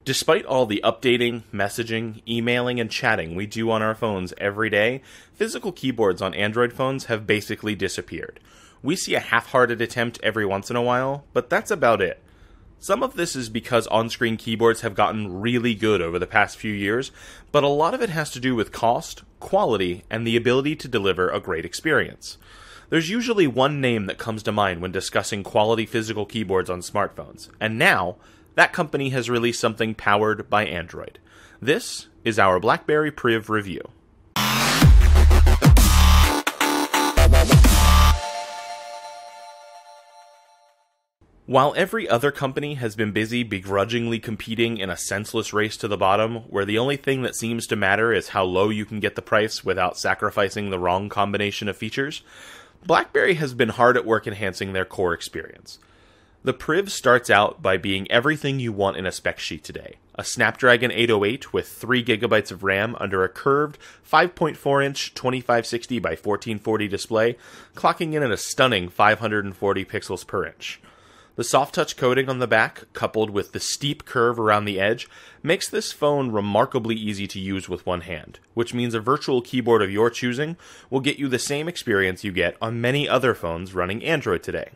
Despite all the updating, messaging, emailing, and chatting we do on our phones every day, physical keyboards on Android phones have basically disappeared. We see a half-hearted attempt every once in a while, but that's about it. Some of this is because on-screen keyboards have gotten really good over the past few years, but a lot of it has to do with cost, quality, and the ability to deliver a great experience. There's usually one name that comes to mind when discussing quality physical keyboards on smartphones, and now, that company has released something powered by Android. This is our BlackBerry Priv review. While every other company has been busy begrudgingly competing in a senseless race to the bottom, where the only thing that seems to matter is how low you can get the price without sacrificing the wrong combination of features, BlackBerry has been hard at work enhancing their core experience. The Priv starts out by being everything you want in a spec sheet today. A Snapdragon 808 with 3GB of RAM under a curved 5.4-inch 2560 by 1440 display, clocking in at a stunning 540 pixels per inch. The soft touch coating on the back, coupled with the steep curve around the edge, makes this phone remarkably easy to use with one hand, which means a virtual keyboard of your choosing will get you the same experience you get on many other phones running Android today.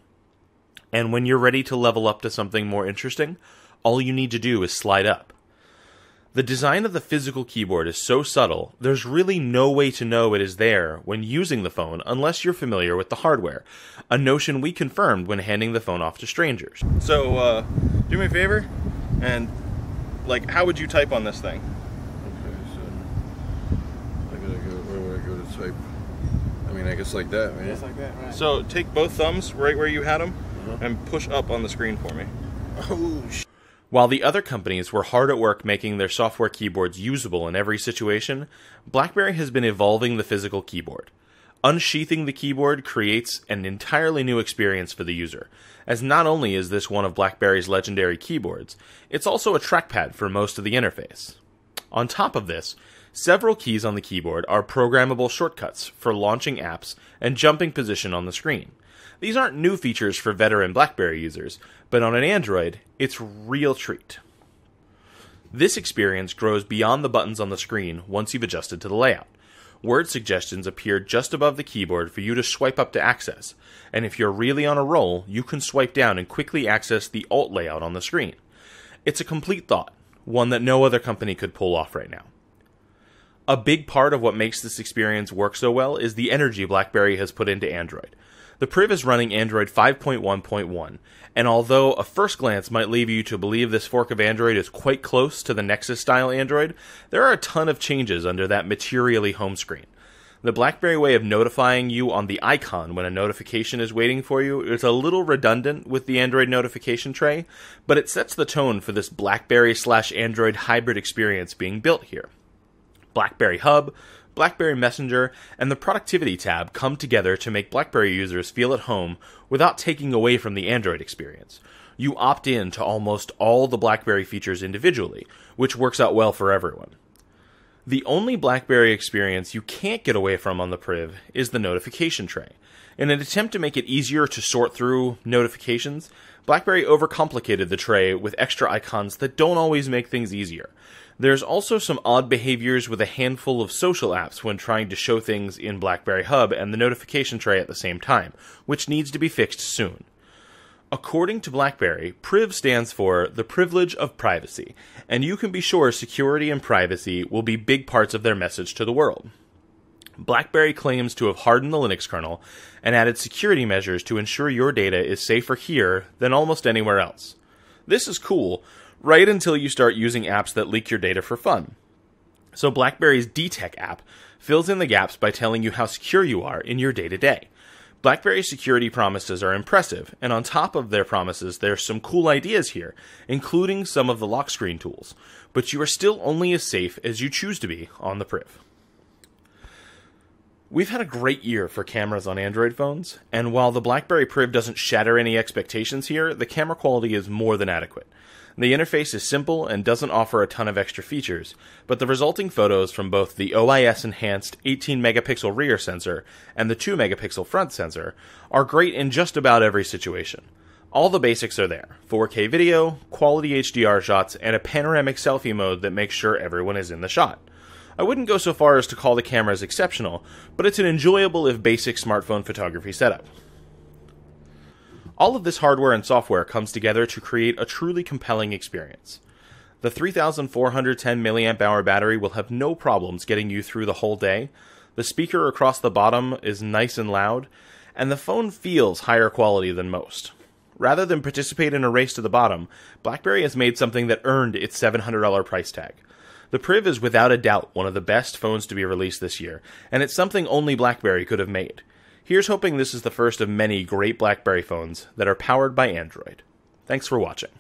And when you're ready to level up to something more interesting, all you need to do is slide up. The design of the physical keyboard is so subtle, there's really no way to know it is there when using the phone unless you're familiar with the hardware, a notion we confirmed when handing the phone off to strangers. So, do me a favor, and, how would you type on this thing? Okay, so, where would I go to type? I guess like that, right? Just like that, right. So, take both thumbs right where you had them, and push up on the screen for me. Oh, While the other companies were hard at work making their software keyboards usable in every situation, BlackBerry has been evolving the physical keyboard. Unsheathing the keyboard creates an entirely new experience for the user, as not only is this one of BlackBerry's legendary keyboards, it's also a trackpad for most of the interface. On top of this, several keys on the keyboard are programmable shortcuts for launching apps and jumping position on the screen. These aren't new features for veteran BlackBerry users, but on an Android, it's a real treat. This experience grows beyond the buttons on the screen once you've adjusted to the layout. Word suggestions appear just above the keyboard for you to swipe up to access, and if you're really on a roll, you can swipe down and quickly access the Alt layout on the screen. It's a complete thought, one that no other company could pull off right now. A big part of what makes this experience work so well is the energy BlackBerry has put into Android. The Priv is running Android 5.1.1, and although a first glance might leave you to believe this fork of Android is quite close to the Nexus-style Android, there are a ton of changes under that materially home screen. The BlackBerry way of notifying you on the icon when a notification is waiting for you is a little redundant with the Android notification tray, but it sets the tone for this BlackBerry/Android hybrid experience being built here. BlackBerry Hub, BlackBerry Messenger, and the Productivity tab come together to make BlackBerry users feel at home without taking away from the Android experience. You opt in to almost all the BlackBerry features individually, which works out well for everyone. The only BlackBerry experience you can't get away from on the Priv is the notification tray. In an attempt to make it easier to sort through notifications, BlackBerry overcomplicated the tray with extra icons that don't always make things easier. There's also some odd behaviors with a handful of social apps when trying to show things in BlackBerry Hub and the notification tray at the same time, which needs to be fixed soon. According to BlackBerry, Priv stands for the privilege of privacy, and you can be sure security and privacy will be big parts of their message to the world. BlackBerry claims to have hardened the Linux kernel and added security measures to ensure your data is safer here than almost anywhere else. This is cool, right until you start using apps that leak your data for fun. So BlackBerry's DTech app fills in the gaps by telling you how secure you are in your day-to-day. BlackBerry's security promises are impressive, and on top of their promises, there's some cool ideas here, including some of the lock screen tools, but you are still only as safe as you choose to be on the Priv. We've had a great year for cameras on Android phones, and while the BlackBerry Priv doesn't shatter any expectations here, the camera quality is more than adequate. The interface is simple and doesn't offer a ton of extra features, but the resulting photos from both the OIS-enhanced 18-megapixel rear sensor and the 2-megapixel front sensor are great in just about every situation. All the basics are there: 4K video, quality HDR shots, and a panoramic selfie mode that makes sure everyone is in the shot. I wouldn't go so far as to call the cameras exceptional, but it's an enjoyable if basic smartphone photography setup. All of this hardware and software comes together to create a truly compelling experience. The 3410 mAh battery will have no problems getting you through the whole day, the speaker across the bottom is nice and loud, and the phone feels higher quality than most. Rather than participate in a race to the bottom, BlackBerry has made something that earned its $700 price tag. The Priv is without a doubt one of the best phones to be released this year, and it's something only BlackBerry could have made. Here's hoping this is the first of many great BlackBerry phones that are powered by Android. Thanks for watching.